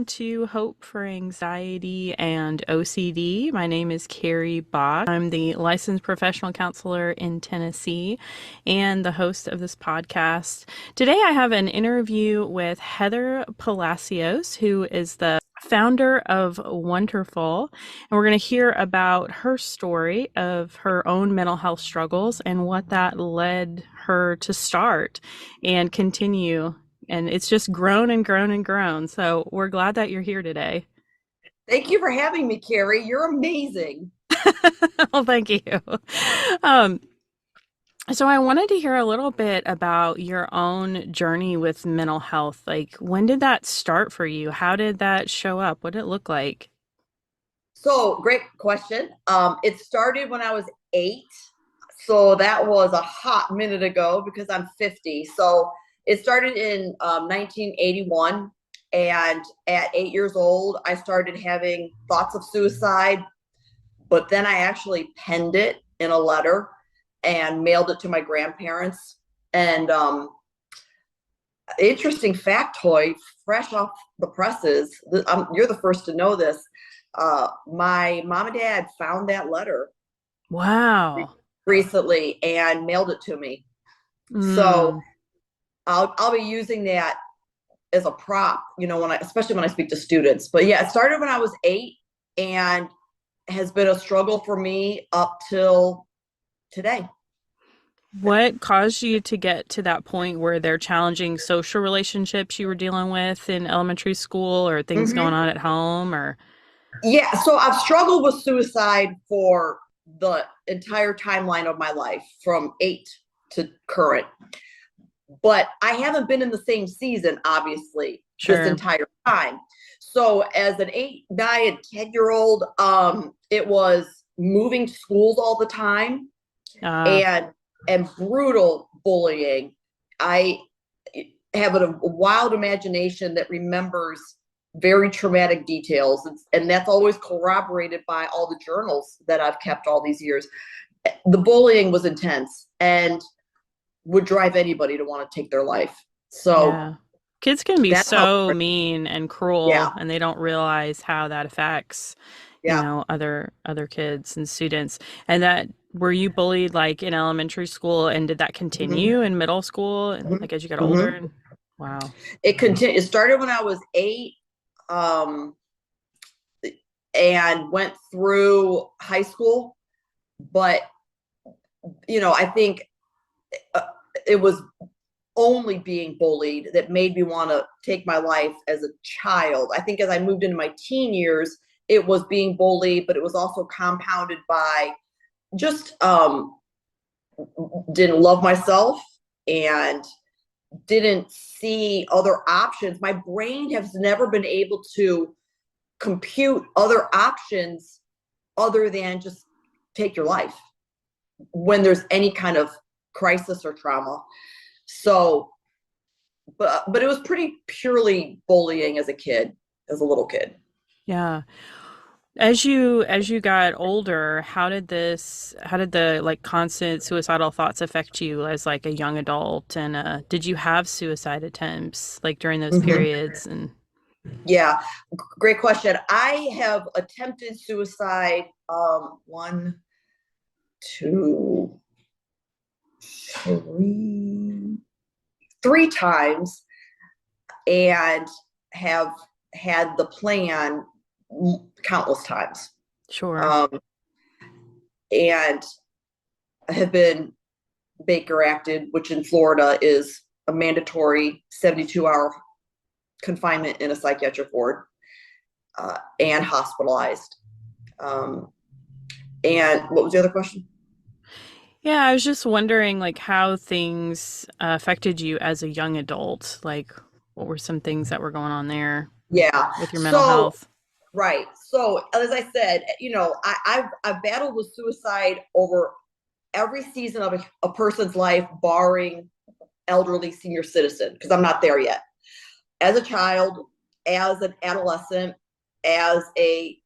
to Hope for Anxiety and OCD. My name is Carrie Bach. I'm the licensed professional counselor in Tennessee and the host of this podcast. Today I have an interview with Heather Palacios, who is the founder of Wondherful, and we're going to hear about her story of her own mental health struggles and what that led her to start and continue. And it's just grown and grown and grown. So we're glad that you're here today. Thank you for having me, Carrie. You're amazing. Well, thank you. Um, so I wanted to hear a little bit about your own journey with mental health. Like, when did that start for you? How did that show up? What did it look like? So, great question. It started when I was 8. So that was a hot minute ago because I'm 50. So it started in 1981. And at 8 years old, I started having thoughts of suicide. But then I actually penned it in a letter and mailed it to my grandparents. And interesting factoid, fresh off the presses, you're the first to know this. My mom and dad found that letter Wow. recently and mailed it to me. So Mm. I'll be using that as a prop, especially when I speak to students. But yeah, it started when I was 8 and has been a struggle for me up till today. What caused you to get to that point where they're challenging social relationships you were dealing with in elementary school or things going Hmm. on at home or? Yeah, so I've struggled with suicide for the entire timeline of my life from 8 to current. But I haven't been in the same season, obviously, this Sure. entire time. So as an 8, 9, and 10-year-old, it was moving schools all the time Uh, and brutal bullying. I have a wild imagination that remembers very traumatic details, and that's always corroborated by all the journals that I've kept all these years. The bullying was intense and would drive anybody to want to take their life. So yeah. Kids can be that's how. so mean and cruel Yeah, and they don't realize how that affects, yeah. other kids and students. And that were you bullied like in elementary school and did that Hmm. continue in middle school and Hmm. like as you got older? Hmm. And wow. It started when I was 8, um, and went through high school. But I think uh, it was only being bullied that made me want to take my life as a child. I think as I moved into my teen years, it was being bullied, but it was also compounded by just didn't love myself and didn't see other options. My brain has never been able to compute other options other than just take your life when there's any kind of crisis or trauma. So, but it was pretty purely bullying as a kid, as a little kid. Yeah. As you got older, how did the like constant suicidal thoughts affect you as like a young adult? And did you have suicide attempts like during those Hmm. periods? And Yeah, great question. I have attempted suicide one, two, three times, and have had the plan countless times. sure. Um, and have been Baker acted, which in Florida is a mandatory 72-hour confinement in a psychiatric ward, and hospitalized. Um, and what was the other question? Yeah, I was just wondering like how things affected you as a young adult. Like what were some things that were going on there Yeah. with your mental So, health? right. So, as I said, I've battled with suicide over every season of a person's life, barring elderly senior citizen, because I'm not there yet. As a child, as an adolescent, as a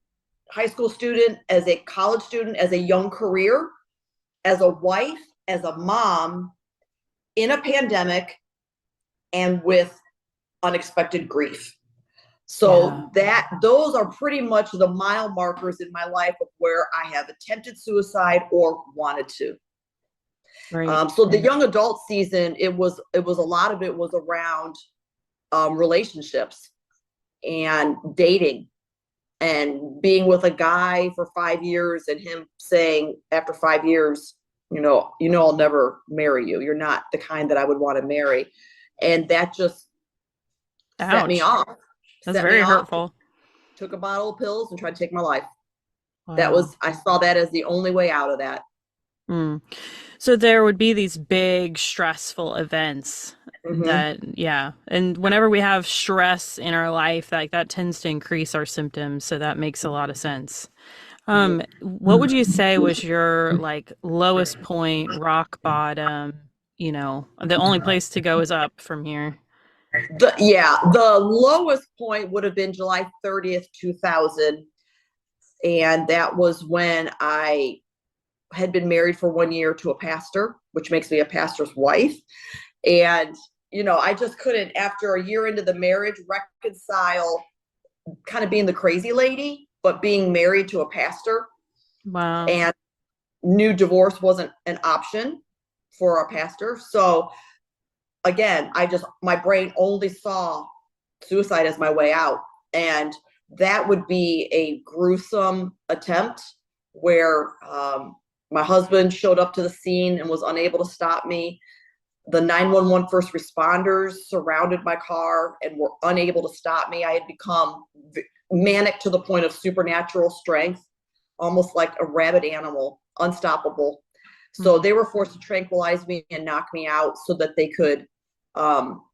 high school student, as a college student, as a young career, as a wife, as a mom, in a pandemic, and with unexpected grief. Yeah. So those are pretty much the mile markers in my life of where I have attempted suicide or wanted to. Right. So the young adult season, it was a lot of it was around relationships and dating and being with a guy for 5 years and him saying after 5 years, I'll never marry you. You're not the kind that I would want to marry. And that just set me Ouch. off, That's very took, hurtful. took a bottle of pills and tried to take my life. Wow. I saw that as the only way out of that. Mm. So there would be these big stressful events Mm-hmm. that, yeah. And whenever we have stress in our life, like that tends to increase our symptoms. So that makes a lot of sense. What would you say was your like lowest point, rock bottom, the only place to go is up from here? The lowest point would have been July 30th, 2000. And that was when I had been married for 1 year to a pastor, which makes me a pastor's wife. And, I just couldn't, after a year into the marriage, reconcile kind of being the crazy lady, but being married to a pastor, Wow. and knew divorce wasn't an option for a pastor. So again, my brain only saw suicide as my way out. And that would be a gruesome attempt where my husband showed up to the scene and was unable to stop me. The 911 first responders surrounded my car and were unable to stop me. I had become manic to the point of supernatural strength, almost like a rabid animal, unstoppable. So they were forced to tranquilize me and knock me out so that they could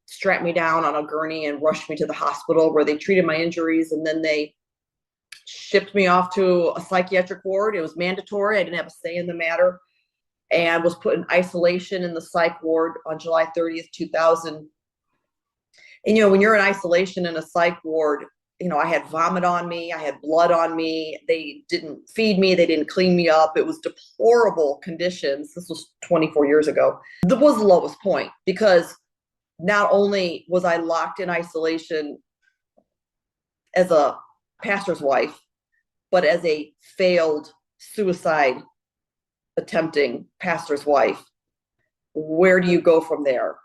strap me down on a gurney and rush me to the hospital, where they treated my injuries, and then they shipped me off to a psychiatric ward. It was mandatory. I didn't have a say in the matter, and was put in isolation in the psych ward on July 30th, 2000. And, when you're in isolation in a psych ward, I had vomit on me. I had blood on me. They didn't feed me. They didn't clean me up. It was deplorable conditions. This was 24 years ago. That was the lowest point, because not only was I locked in isolation as a pastor's wife, but as a failed suicide attempting pastor's wife. Where do you go from there?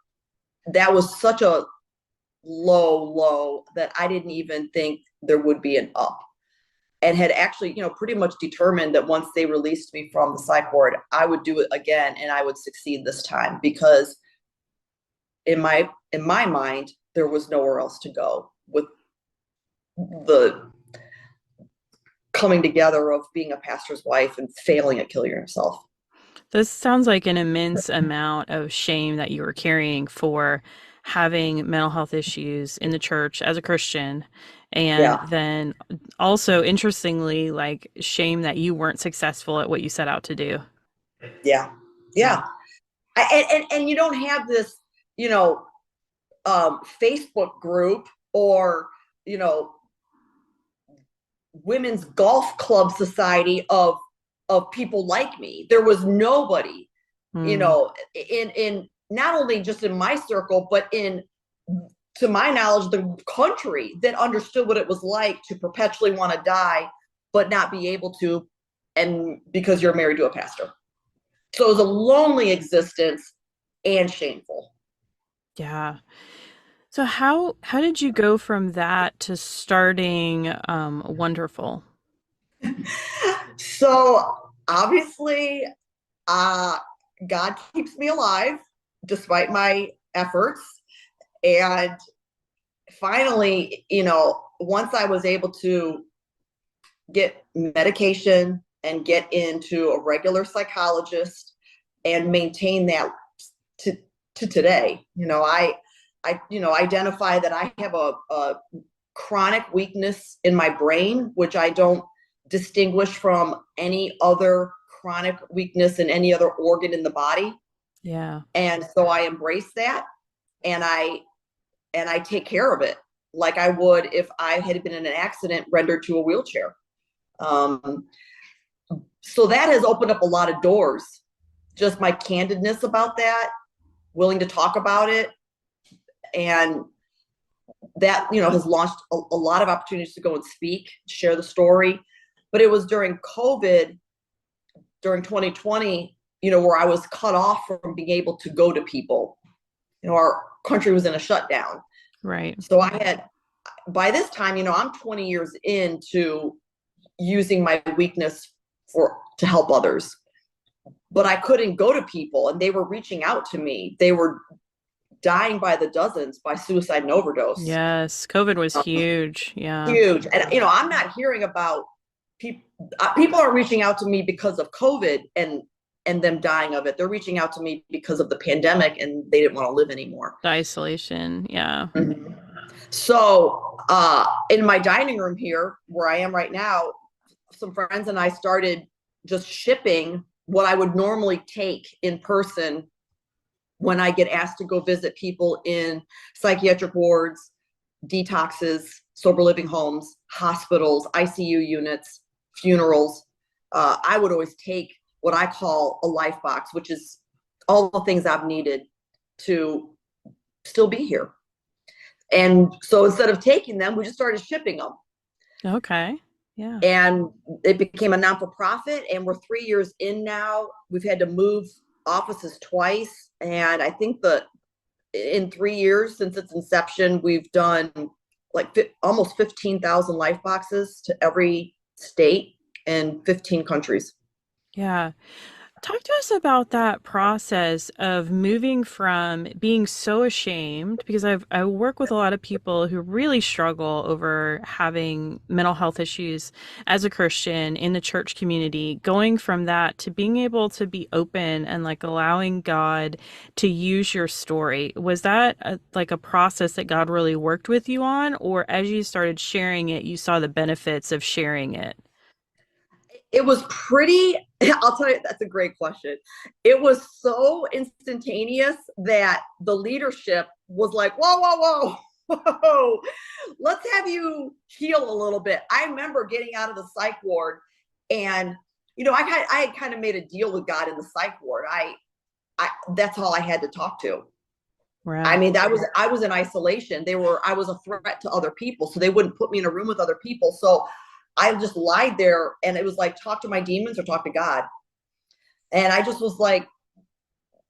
That was such a low that I didn't even think there would be an up, and had actually, pretty much determined that once they released me from the psych ward, I would do it again and I would succeed this time, because in my mind, there was nowhere else to go with the coming together of being a pastor's wife and failing at killing yourself. This sounds like an immense amount of shame that you were carrying for having mental health issues in the church as a Christian. And Yeah. then also, interestingly, like shame that you weren't successful at what you set out to do. Yeah. Yeah. Yeah. And you don't have this, Facebook group or, women's golf club society of people like me. There was nobody, Mm, in not only just in my circle, but to my knowledge, the country, that understood what it was like to perpetually want to die, but not be able to, and because you're married to a pastor. So it was a lonely existence and shameful. yeah. So how did you go from that to starting Wondherful? So obviously, uh, God keeps me alive despite my efforts. And finally, once I was able to get medication and get into a regular psychologist and maintain that to today, I identify that I have a chronic weakness in my brain, which I don't distinguish from any other chronic weakness in any other organ in the body. Yeah. And so I embrace that, and I take care of it like I would if I had been in an accident, rendered to a wheelchair. Um, so that has opened up a lot of doors. Just my candidness about that, willing to talk about it, and that, has launched a lot of opportunities to go and speak, share the story. But it was during COVID, during 2020, where I was cut off from being able to go to people. Our country was in a shutdown. Right. So by this time, I'm 20 years into using my weakness to help others. But I couldn't go to people, and they were reaching out to me. They were dying by the dozens by suicide and overdose. Yes. COVID was huge. Yeah. Huge. And, I'm not hearing about people. People are reaching out to me because of COVID and them dying of it. They're reaching out to me because of the pandemic, and they didn't want to live anymore. The isolation. Yeah. Mm-hmm. So in my dining room here, where I am right now, some friends and I started just shipping what I would normally take in person when I get asked to go visit people in psychiatric wards, detoxes, sober living homes, hospitals, ICU units, funerals. I would always take what I call a life box, which is all the things I've needed to still be here. And so instead of taking them, we just started shipping them. Okay. Yeah. And it became a non-for-profit, and we're 3 years in now. We've had to move offices twice. And I think that in 3 years since its inception, we've done like almost 15,000 life boxes to every state and 15 countries. Yeah. Talk to us about that process of moving from being so ashamed, because I work with a lot of people who really struggle over having mental health issues as a Christian in the church community, going from that to being able to be open and like allowing God to use your story. Was that like a process that God really worked with you on, or as you started sharing it, you saw the benefits of sharing it? It was pretty, I'll tell you, that's a great question. It was so instantaneous that the leadership was like, whoa, whoa, whoa, whoa, let's have you heal a little bit. I remember getting out of the psych ward, and, I had kind of made a deal with God in the psych ward. That's all I had to talk to. Right. I mean, I was in isolation. I was a threat to other people, so they wouldn't put me in a room with other people. So I just lied there, and it was like, talk to my demons or talk to God. And I just was like,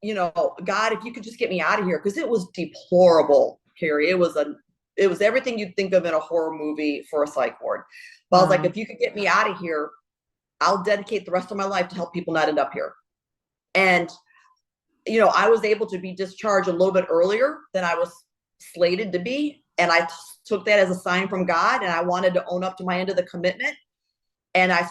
God, if you could just get me out of here, because it was deplorable, Carrie. It was everything you'd think of in a horror movie for a psych ward. But I was like, if you could get me out of here, I'll dedicate the rest of my life to help people not end up here. And I was able to be discharged a little bit earlier than I was slated to be. And I took that as a sign from God, and I wanted to own up to my end of the commitment. And I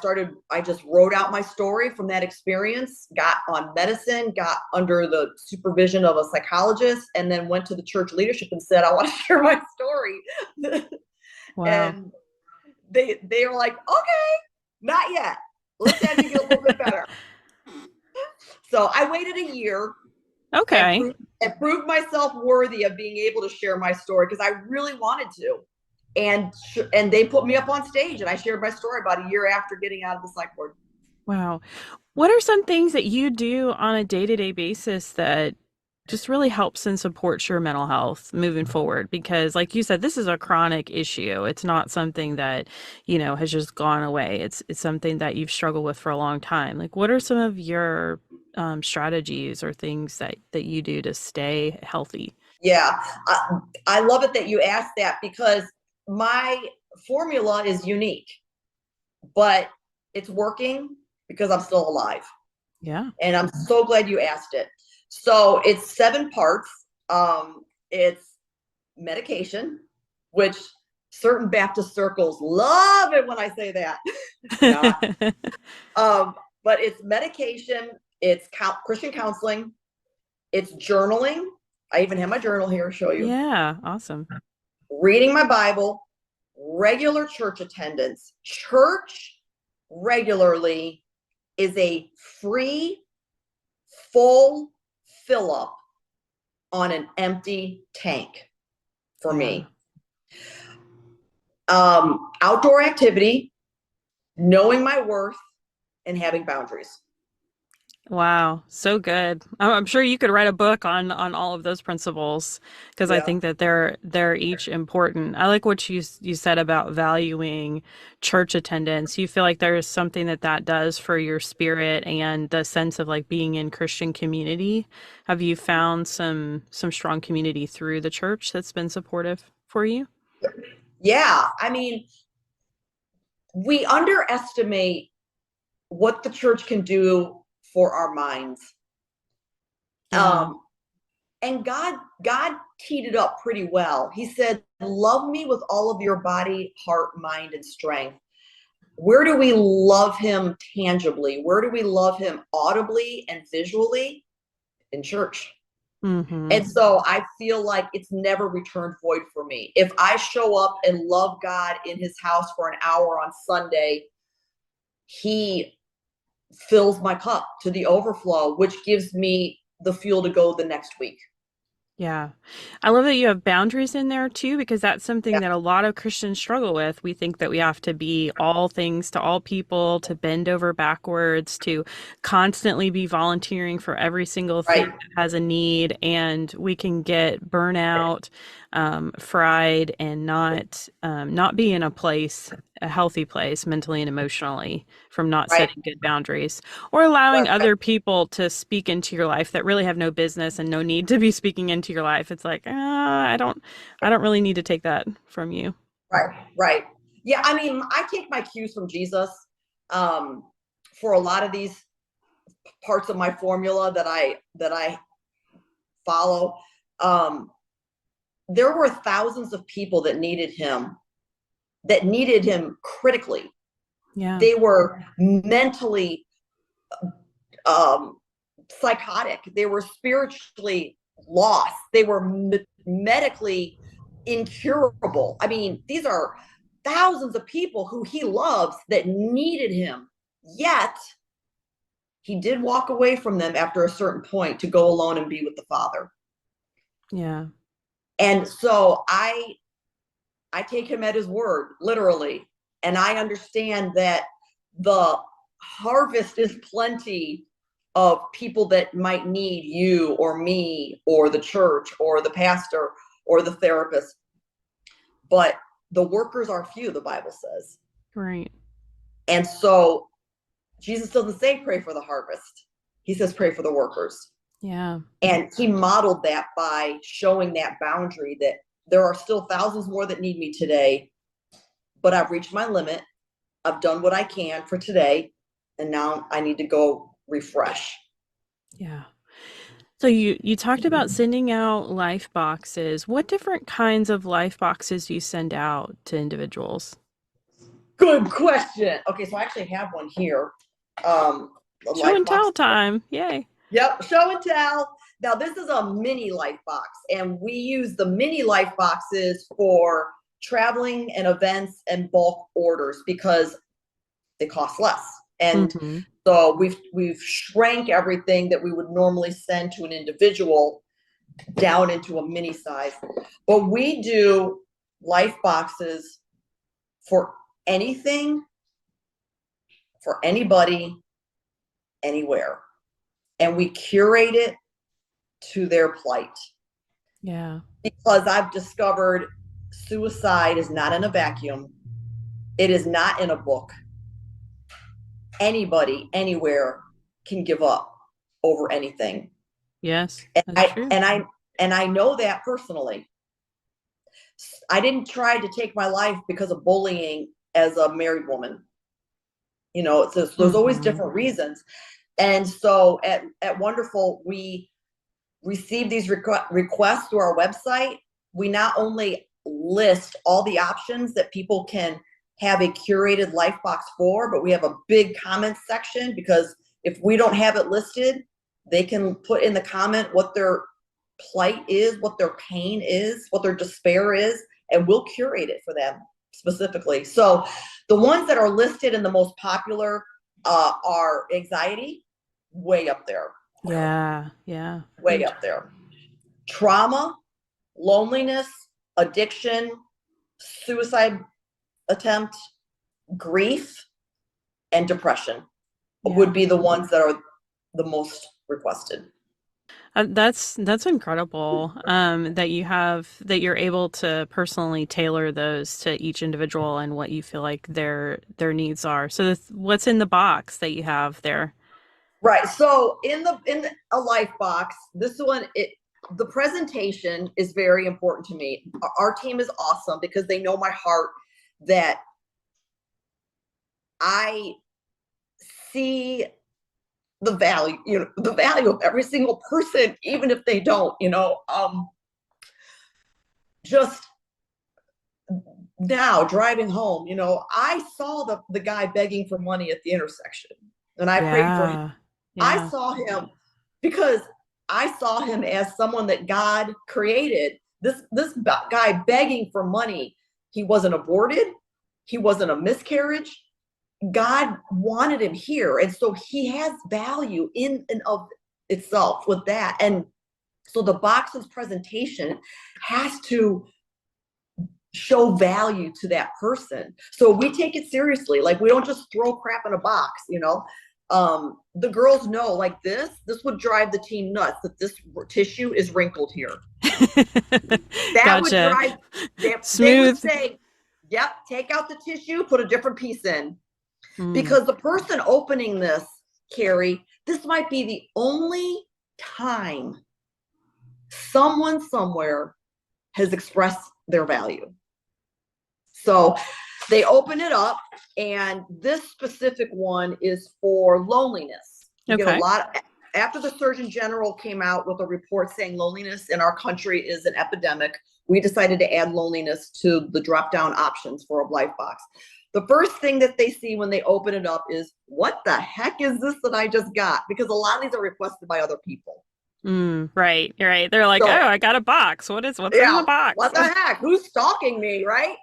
just wrote out my story from that experience, got on medicine, got under the supervision of a psychologist, and then went to the church leadership and said, I want to share my story. Wow. And they were like, okay, not yet. Let's have you get a little bit better. So I waited a year. Okay. And proved myself worthy of being able to share my story, because I really wanted to. And they put me up on stage, and I shared my story about a year after getting out of the psych ward. Wow. What are some things that you do on a day-to-day basis that just really helps and supports your mental health moving forward? Because like you said, this is a chronic issue. It's not something that, has just gone away. It's something that you've struggled with for a long time. Like, what are some of your strategies or things that you do to stay healthy? Yeah, I love it that you asked that, because my formula is unique, but it's working because I'm still alive. Yeah. And I'm so glad you asked it. So it's 7 parts. It's medication, which certain Baptist circles love it when I say that. But it's medication, it's Christian counseling, it's journaling. I even have my journal here to show you. Yeah, awesome. Reading my Bible, regular church attendance. Church regularly is a free, full fill up on an empty tank for me. Outdoor activity, knowing my worth, and having boundaries. Wow, so good. I'm sure you could write a book on all of those principles because I Yeah. think that they're each important. I like what you said about valuing church attendance. You feel like there is something that that does for your spirit and the sense of like being in Christian community. Have you found some strong community through the church that's been supportive for you? Yeah. I mean, we underestimate what the church can do for our minds. Yeah. Um, and God teed it up pretty well. He said, "Love me with all of your body, heart, mind, and strength." Where do we love him tangibly? Where do we love him audibly and visually? In church. Mm-hmm. And so I feel like it's never returned void for me. If I show up and love God in his house for an hour on Sunday, he fills my cup to the overflow, which gives me the fuel to go the next week. Yeah. I love that you have boundaries in there too, because that's something Yeah, that a lot of Christians struggle with. We think that we have to be all things to all people, to bend over backwards, to constantly be volunteering for every single thing right, that has a need. And we can get burnout, fried, and not be in a place, a healthy place mentally and emotionally from not right, setting good boundaries or allowing right, other people to speak into your life that really have no business and no need to be speaking into your life. It's like, I don't really need to take that from you. right, right. Yeah, I mean, I take my cues from Jesus um, for a lot of these parts of my formula that I follow. Um, there were thousands of people that needed him critically. Yeah. They were mentally um, psychotic. They were spiritually lost. They were medically incurable. I mean, these are thousands of people who he loves that needed him. Yet he did walk away from them after a certain point to go alone and be with the Father. Yeah. And so I take him at his word, literally. And I understand that the harvest is plenty of people that might need you or me or the church or the pastor or the therapist. But the workers are few, the Bible says. Right. And so Jesus doesn't say pray for the harvest. He says pray for the workers. Yeah. And he modeled that by showing that boundary that there are still thousands more that need me today, but I've reached my limit. I've done what I can for today, and now I need to go refresh. Yeah. So you talked about sending out life boxes. What different kinds of life boxes do you send out to individuals? Good question. Okay, so I actually have one here. A Show life and box. tell time. Yay. Yep, show and tell. Now, this is a mini life box, and we use the mini life boxes for traveling and events and bulk orders because they cost less. And Mm-hmm. so we've shrank everything that we would normally send to an individual down into a mini size. But we do life boxes for anything, for anybody, anywhere. And we curate it to their plight. Yeah. Because I've discovered suicide is not in a vacuum. It is not in a book. Anybody, anywhere can give up over anything. Yes, And that's I true. and I and I know that personally. I didn't try to take my life because of bullying as a married woman. You know, it's just, there's always Mm-hmm. different reasons. And so at Wondherful, we receive these requests through our website. We not only list all the options that people can have a curated life box for, but we have a big comment section because if we don't have it listed, they can put in the comment what their plight is, what their pain is, what their despair is, and we'll curate it for them specifically. So the ones that are listed in the most popular are anxiety, way up there, Yeah, yeah. way up there. Trauma, loneliness, addiction, suicide attempt, grief, and depression Yeah. would be the ones that are the most requested. That's incredible. That you're able to personally tailor those to each individual and what you feel like their needs are. So what's in the box that you have there? Right. So in a life box, this one, the presentation is very important to me. Our team is awesome because they know my heart, that I see the value, the value of every single person, even if they don't, just now driving home, I saw the guy begging for money at the intersection, and I prayed for him. Yeah. I Yeah. saw him because I saw him as someone that God created. This guy begging for money. He wasn't aborted. He wasn't a miscarriage. God wanted him here. And so he has value in and of itself with that. And so the box's presentation has to show value to that person. So we take it seriously. Like, we don't just throw crap in a box, the girls know, like, this would drive the team nuts, that this tissue is wrinkled here. That would Gotcha. drive they would Smooth. say, yep, take out the tissue, put a different piece in. Mm. Because the person opening this, Carrie, this might be the only time someone somewhere has expressed their value. So they open it up, and this specific one is for loneliness. You get a Okay. lot. After the Surgeon General came out with a report saying loneliness in our country is an epidemic, we decided to add loneliness to the drop-down options for a life box. The first thing that they see when they open it up is, what the heck is this that I just got? Because a lot of these are requested by other people. Right. You're right. They're like, oh, So, I got a box. What's in the yeah, box? what the heck? Who's stalking me, right?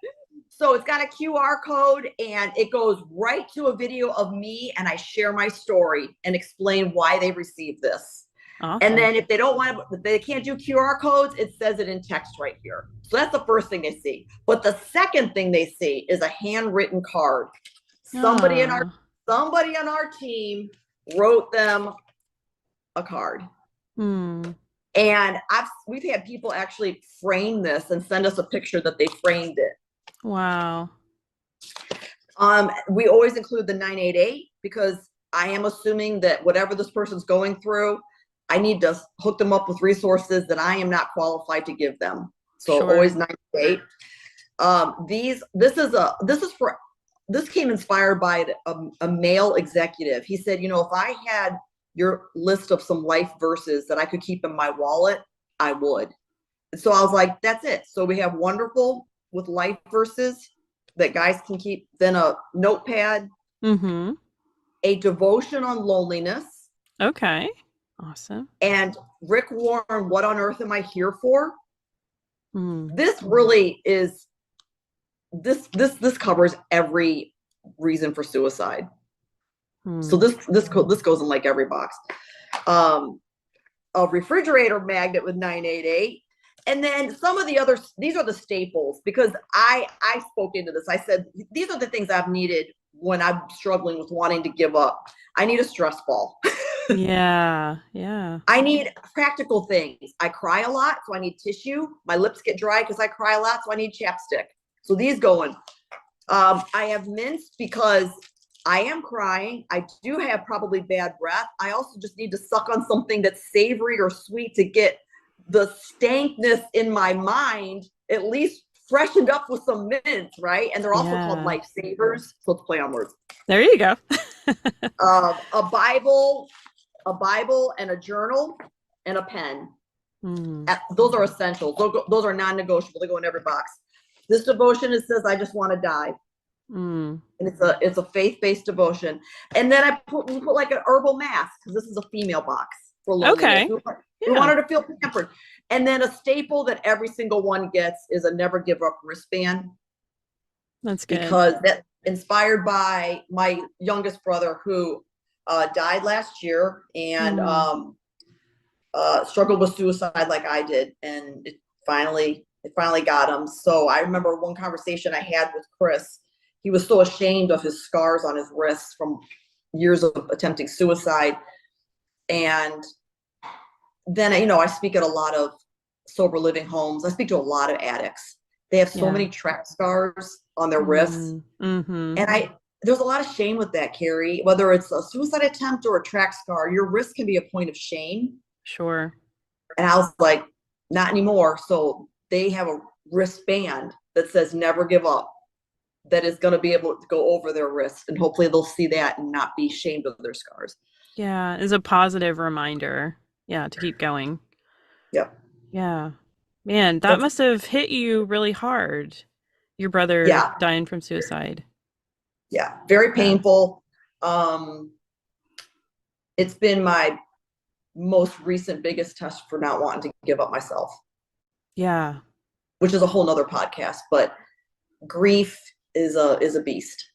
So it's got a QR code, and it goes right to a video of me, and I share my story and explain why they received this. And Awesome. then if they don't want to, if they can't do QR codes, it says it in text right here. So that's the first thing they see. But the second thing they see is a handwritten card. Somebody in our Oh. somebody on our team wrote them a card. Hmm. And we've had people actually frame this and send us a picture that they framed it. Wow. We always include the 988 because I am assuming that whatever this person's going through, I need to hook them up with resources that I am not qualified to give them. So Sure. always 988. This came inspired by a male executive. He said, if I had your list of some life verses that I could keep in my wallet, I would. So I was like, that's it. So we have Wondherful with life verses that guys can keep, then a notepad, Mm-hmm. a devotion on loneliness, Okay. Awesome. and Rick Warren, What on Earth Am I Here For? Hmm. This really is, this covers every reason for suicide. So Hmm. this goes in like every box. A refrigerator magnet with 988. And then some of the others, these are the staples, because I spoke into this. I said, these are the things I've needed when I'm struggling with wanting to give up. I need a stress ball. Yeah. Yeah. I need practical things. I cry a lot, so I need tissue. My lips get dry because I cry a lot, so I need chapstick. So these go in. I have mints because I am crying. I do have probably bad breath. I also just need to suck on something that's savory or sweet to get the stankness in my mind at least freshened up with some mints, right? And they're also called Yeah. lifesavers. So let's play on words. There you go. A Bible and a journal and a pen. Hmm. Those are essentials. Those are non-negotiable. They go in every box. This devotion, it says, I just want to die. Hmm. And it's a faith-based devotion. And then we put like an herbal mask, because this is a female box for loneliness. Okay. We Yeah. want her to feel pampered. And then a staple that every single one gets is a never give up wristband, That's good. because that inspired by my youngest brother, who died last year, and Hmm. struggled with suicide like I did, and it finally got him. So I remember one conversation I had with Chris. He was so ashamed of his scars on his wrists from years of attempting suicide. And then, I speak at a lot of sober living homes. I speak to a lot of addicts. They have so Yeah. many track scars on their wrists. Mm-hmm. And there's a lot of shame with that, Carrie, whether it's a suicide attempt or a track scar, your wrist can be a point of shame. Sure. And I was like, not anymore. So they have a wristband that says never give up, that is going to be able to go over their wrist. And hopefully they'll see that and not be ashamed of their scars. Yeah, is a positive reminder. Yeah, to keep going. Yep. Yeah. Man, that That's, must have hit you really hard. Your brother yeah. dying from suicide. Yeah. Very Yeah. painful. It's been my most recent biggest test for not wanting to give up myself, Yeah. which is a whole nother podcast, but grief is a beast.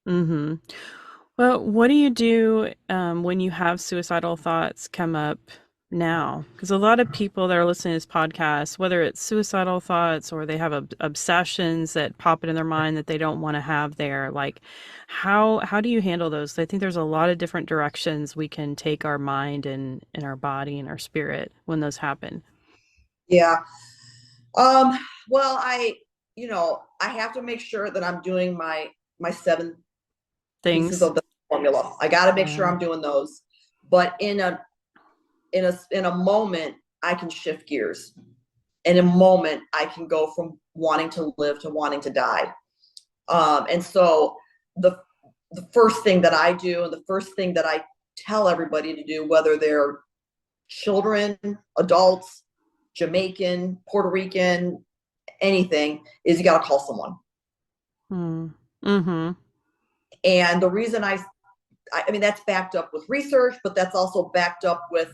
Mm-hmm. Well, what do you do when you have suicidal thoughts come up now? Because a lot of people that are listening to this podcast, whether it's suicidal thoughts or they have obsessions that pop into their mind that they don't want to have there, like how do you handle those? I think there's a lot of different directions we can take our mind and our body and our spirit when those happen. Yeah. Well, I have to make sure that I'm doing my 7 pieces Things. of the formula. I got to make sure Yeah. I'm doing those. But in a moment, I can shift gears. In a moment, I can go from wanting to live to wanting to die. And so the first thing that I do, and the first thing that I tell everybody to do, whether they're children, adults, Jamaican, Puerto Rican, anything, is you got to call someone. Mm-hmm. And the reason I mean, that's backed up with research, but that's also backed up with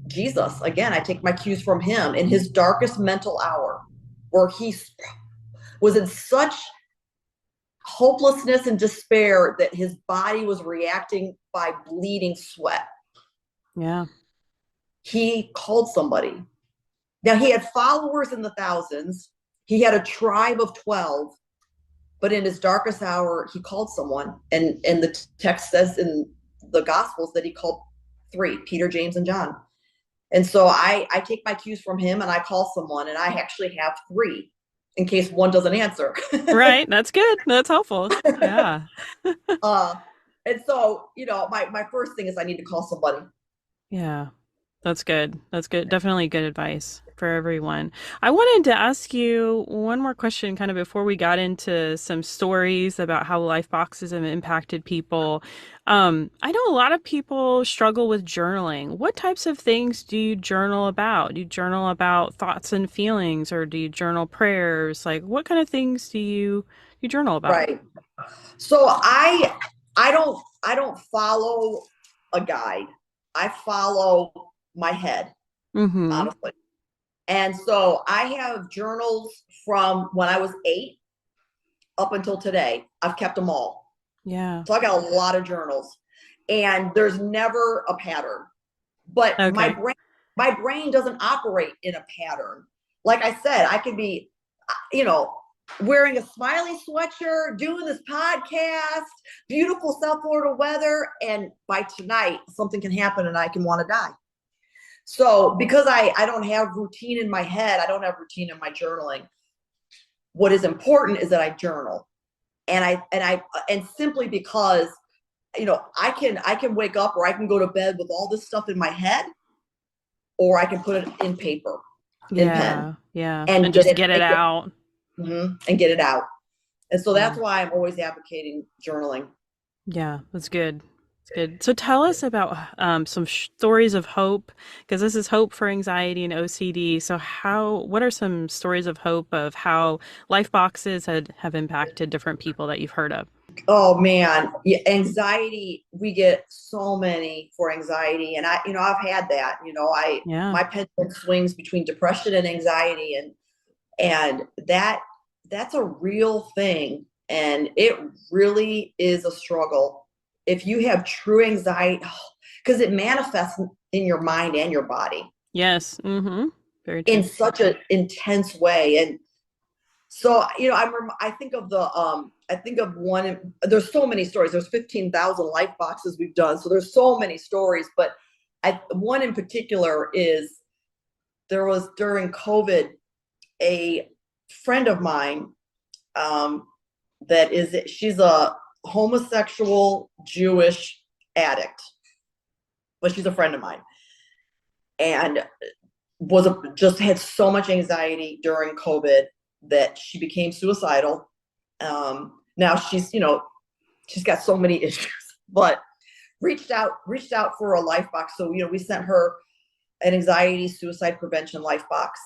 Jesus. Again, I take my cues from him in his darkest mental hour, where he was in such hopelessness and despair that his body was reacting by bleeding sweat. Yeah. He called somebody. Now, he had followers in the thousands. He had a tribe of 12, but in his darkest hour, he called someone. And the text says in the Gospels that he called 3, Peter, James, and John. And so I take my cues from him and I call someone, and I actually have 3 in case one doesn't answer. Right. That's good. That's helpful. Yeah. And so, my first thing is I need to call somebody. Yeah. That's good. That's good. Definitely good advice for everyone. I wanted to ask you one more question kind of before we got into some stories about how life boxes have impacted people. I know a lot of people struggle with journaling. What types of things do you journal about? Do you journal about thoughts and feelings, or do you journal prayers? Like, what kind of things do you journal about? Right. So I don't follow a guide. I follow my head, Mm-hmm. honestly. And so I have journals from when I was 8 up until today. I've kept them all. Yeah. So I got a lot of journals, and there's never a pattern. But my Okay. brain doesn't operate in a pattern. Like I said, I could be, wearing a smiley sweatshirt, doing this podcast, beautiful South Florida weather, and by tonight something can happen and I can want to die. So because I don't have routine in my head, I don't have routine in my journaling. What is important is that I journal, and simply because I can wake up, or I can go to bed with all this stuff in my head, or I can put it in paper, in pen, Yeah. Yeah. and And just get it out. and get it out. And so Yeah. that's why I'm always advocating journaling. Yeah, that's good. That's good. So tell us about some stories of hope, because this is hope for anxiety and OCD. So what are some stories of hope of how life boxes have impacted different people that you've heard of? Oh man, yeah, anxiety. We get so many for anxiety, and I've had that. Yeah. My pendulum swings between depression and anxiety, and that's a real thing, and it really is a struggle if you have true anxiety, because it manifests in your mind and your body Yes. Mm-hmm. Very in true. such an intense way. And so I think of one. There's so many stories. There's 15,000 life boxes we've done, so there's so many stories. But one in particular is, there was during COVID, a friend of mine, she's a homosexual Jewish addict, but she's a friend of mine, and just had so much anxiety during COVID that she became suicidal. Now she's got so many issues, but reached out for a life box. So we sent her an anxiety suicide prevention life box,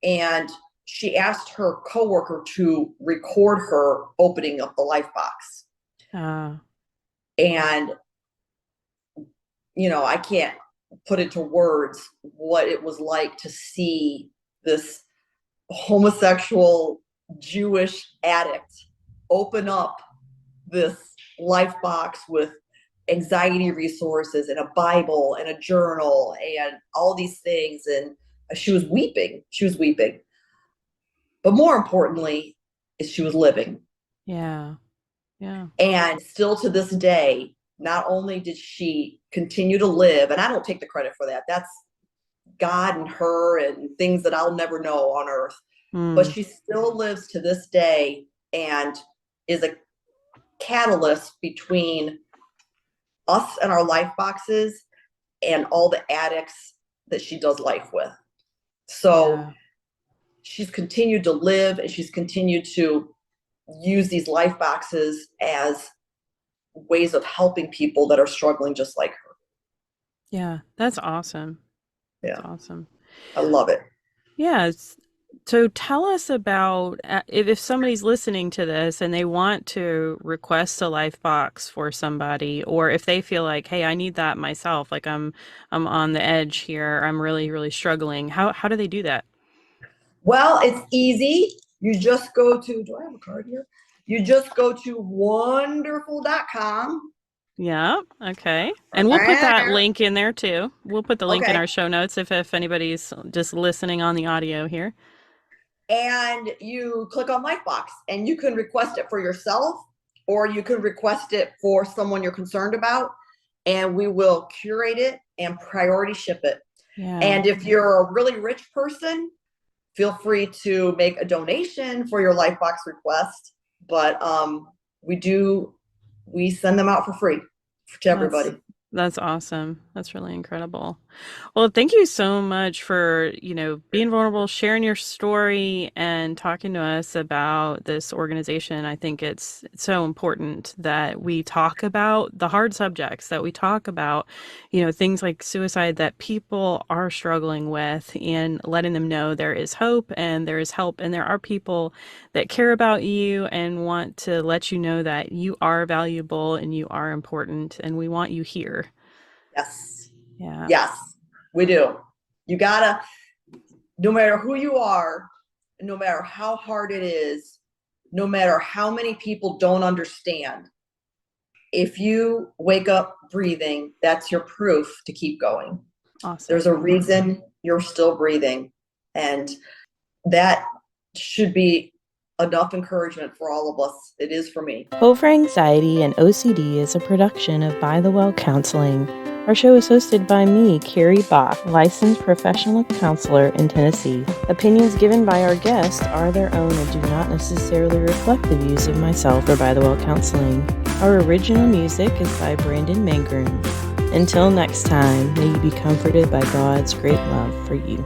and she asked her coworker to record her opening up the life box. And I can't put into words what it was like to see this homosexual Jewish addict open up this life box with anxiety resources and a Bible and a journal and all these things. And she was weeping. But more importantly, is she was living. Yeah. And still to this day, not only did she continue to live, and I don't take the credit for that, that's God and her and things that I'll never know on earth, but she still lives to this day and is a catalyst between us and our life boxes and all the addicts that she does life with. So she's continued to live, and she's continued to use these life boxes as ways of helping people that are struggling just like her. Yeah, that's awesome. Yeah. That's awesome. I love it. Yeah. So tell us about if somebody's listening to this and they want to request a life box for somebody, or if they feel like, hey, I need that myself, like I'm on the edge here, I'm really, really struggling. How do they do that? Well, it's easy. You just go to, do I have a card here? You just go to wondherful.com. Yeah. Okay. And we'll put that link in there too. We'll put the link in our show notes if anybody's just listening on the audio here. And you click on Lifebox, and you can request it for yourself, or you can request it for someone you're concerned about, and we will curate it and priority ship it. Yeah. And if you're a really rich person, feel free to make a donation for your Lifebox request. But we send them out for free to everybody. That's awesome. That's really incredible. Well, thank you so much for, being vulnerable, sharing your story, and talking to us about this organization. I think it's so important that we talk about the hard subjects, that we talk about, things like suicide that people are struggling with, and letting them know there is hope and there is help, and there are people that care about you and want to let you know that you are valuable and you are important, and we want you here. Yes. Yeah. Yes, we do. You gotta, no matter who you are, no matter how hard it is, no matter how many people don't understand, if you wake up breathing, that's your proof to keep going. Awesome. There's a reason you're still breathing, and that should be enough encouragement for all of us. It is for me. Hope for Anxiety and OCD is a production of By the Well Counseling. Our show is hosted by me, Carrie Bach, licensed professional counselor in Tennessee. Opinions given by our guests are their own and do not necessarily reflect the views of myself or By the Well Counseling. Our original music is by Brandon Mangrum. Until next time, may you be comforted by God's great love for you.